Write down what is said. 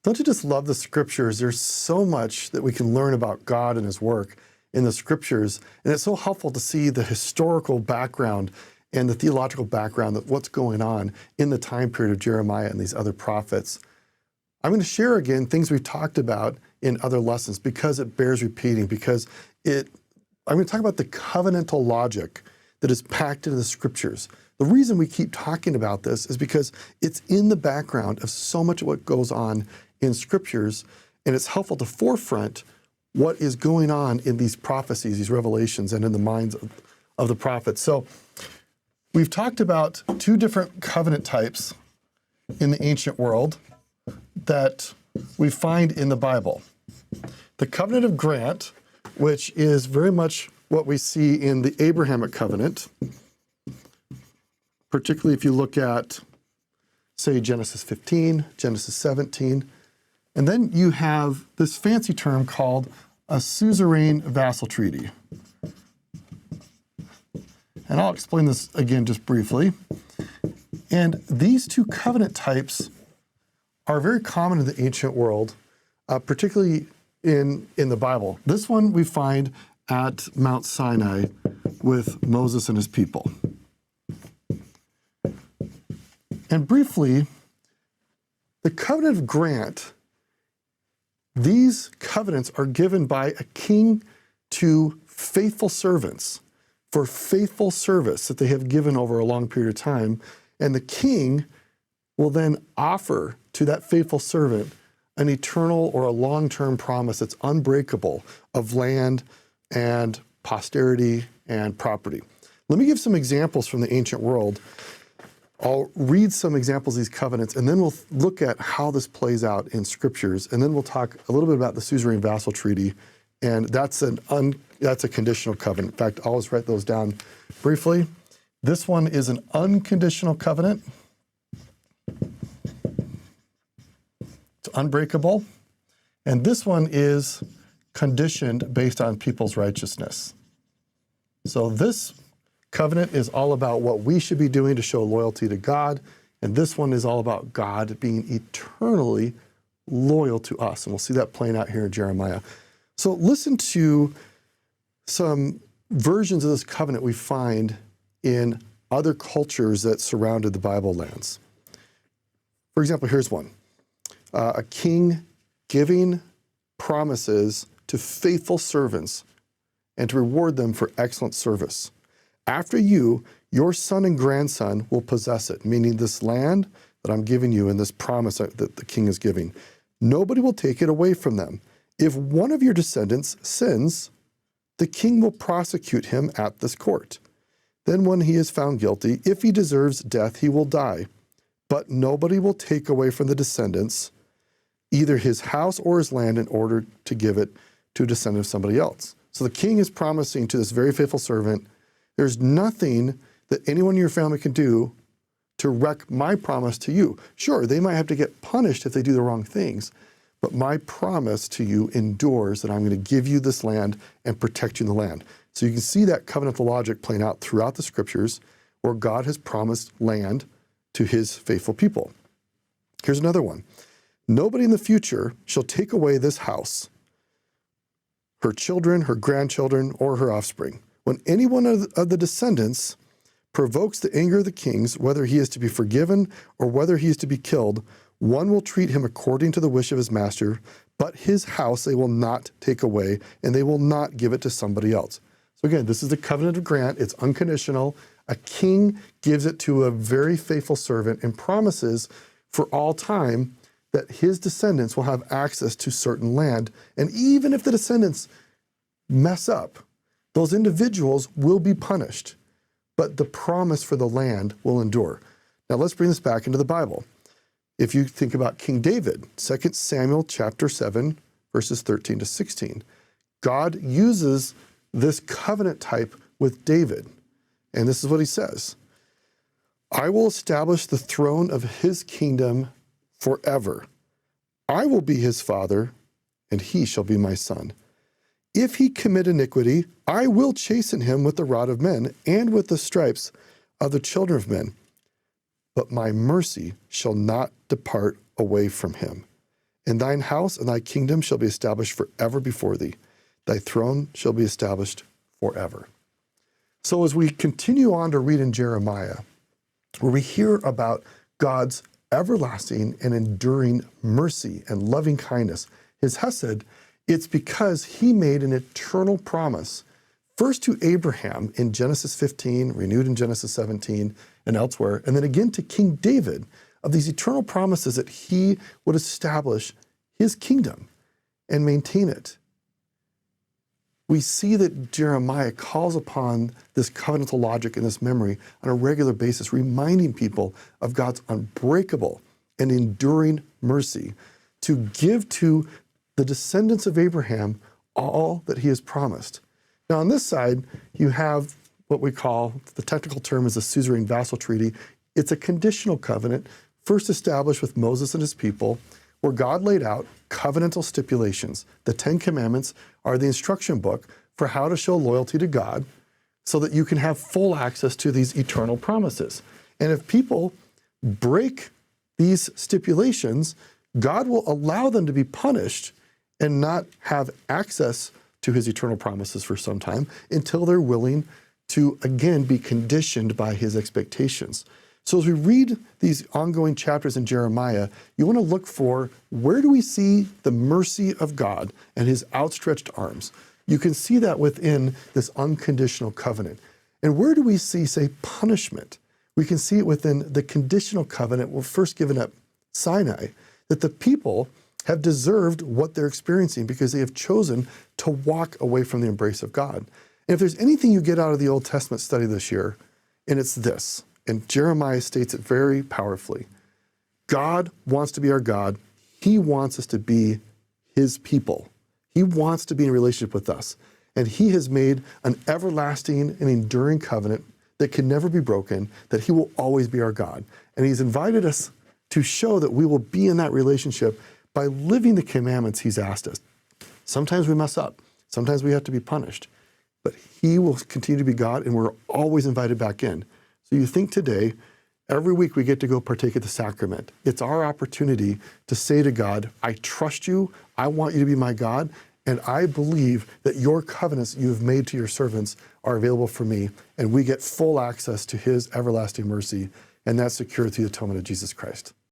Don't you just love the scriptures? There's so much that we can learn about God and his work in the scriptures. And it's so helpful to see the historical background and the theological background of what's going on in the time period of Jeremiah and these other prophets. I'm going to share again things we've talked about in other lessons because it bears repeating, because I'm going to talk about the covenantal logic that is packed into the scriptures. The reason we keep talking about this is because it's in the background of so much of what goes on in scriptures, and it's helpful to forefront what is going on in these prophecies, these revelations, and in the minds of the prophets. So we've talked about two different covenant types in the ancient world that we find in the Bible. The covenant of grant, which is very much what we see in the Abrahamic covenant, particularly if you look at, say, Genesis 15, Genesis 17. And then you have this fancy term called a suzerain vassal treaty. And I'll explain this again just briefly. And these two covenant types are very common in the ancient world, particularly in the Bible. This one we find at Mount Sinai with Moses and his people. And briefly, the covenant of grant, these covenants are given by a king to faithful servants for faithful service that they have given over a long period of time. And the king will then offer to that faithful servant an eternal or a long-term promise that's unbreakable of land and posterity and property. Let me give some examples from the ancient world. I'll read some examples of these covenants, and then we'll look at how this plays out in scriptures, and then we'll talk a little bit about the suzerain vassal treaty, and that's a conditional covenant. In fact, I'll always write those down briefly. This one is an unconditional covenant. It's unbreakable. And this one is conditioned based on people's righteousness. So this covenant is all about what we should be doing to show loyalty to God, and this one is all about God being eternally loyal to us, and we'll see that playing out here in Jeremiah. So listen to some versions of this covenant we find in other cultures that surrounded the Bible lands. For example, here's one. A king giving promises to faithful servants and to reward them for excellent service. After you, your son and grandson will possess it, meaning this land that I'm giving you and this promise that the king is giving. Nobody will take it away from them. If one of your descendants sins, the king will prosecute him at this court. Then when he is found guilty, if he deserves death, he will die. But nobody will take away from the descendants either his house or his land in order to give it to a descendant of somebody else. So the king is promising to this very faithful servant, there's nothing that anyone in your family can do to wreck my promise to you. Sure, they might have to get punished if they do the wrong things, but my promise to you endures that I'm going to give you this land and protect you in the land. So you can see that covenantal logic playing out throughout the scriptures where God has promised land to his faithful people. Here's another one. Nobody in the future shall take away this house, her children, her grandchildren, or her offspring. When any one of the descendants provokes the anger of the kings, whether he is to be forgiven or whether he is to be killed, one will treat him according to the wish of his master, but his house they will not take away, and they will not give it to somebody else. So again, this is the covenant of grant. It's unconditional. A king gives it to a very faithful servant and promises for all time that his descendants will have access to certain land. And even if the descendants mess up, those individuals will be punished, but the promise for the land will endure. Now let's bring this back into the Bible. If you think about King David, 2 Samuel chapter 7, verses 13 to 16, God uses this covenant type with David. And this is what he says. I will establish the throne of his kingdom forever. I will be his father, and he shall be my son. If he commit iniquity, I will chasten him with the rod of men and with the stripes of the children of men. But my mercy shall not depart away from him, And thine house and thy kingdom shall be established forever before thee. Thy throne shall be established forever. So as we continue on to read in Jeremiah, where we hear about God's everlasting and enduring mercy and loving kindness, his hesed, it's because he made an eternal promise, first to Abraham in Genesis 15, renewed in Genesis 17 and elsewhere, and then again to King David, of these eternal promises that he would establish his kingdom and maintain it. We see that Jeremiah calls upon this covenantal logic and this memory on a regular basis, reminding people of God's unbreakable and enduring mercy to give to the descendants of Abraham all that he has promised. Now, on this side, you have what we call, the technical term is the suzerain vassal treaty. It's a conditional covenant, first established with Moses and his people, where God laid out covenantal stipulations. The 10 Commandments are the instruction book for how to show loyalty to God so that you can have full access to these eternal promises. And if people break these stipulations, God will allow them to be punished and not have access to his eternal promises for some time until they're willing to, again, be conditioned by his expectations. So as we read these ongoing chapters in Jeremiah, you want to look for, where do we see the mercy of God and his outstretched arms? You can see that within this unconditional covenant. And where do we see, say, punishment? We can see it within the conditional covenant we're first given at Sinai, that the people have deserved what they're experiencing because they have chosen to walk away from the embrace of God. And if there's anything you get out of the Old Testament study this year, and it's this, and Jeremiah states it very powerfully. God wants to be our God. He wants us to be his people. He wants to be in a relationship with us. And he has made an everlasting and enduring covenant that can never be broken, that he will always be our God. And he's invited us to show that we will be in that relationship by living the commandments he's asked us. Sometimes we mess up. Sometimes we have to be punished. But he will continue to be God, and we're always invited back in. So you think today, every week we get to go partake of the sacrament. It's our opportunity to say to God, I trust you, I want you to be my God, and I believe that your covenants you have made to your servants are available for me, and we get full access to his everlasting mercy, and that's secured through the atonement of Jesus Christ.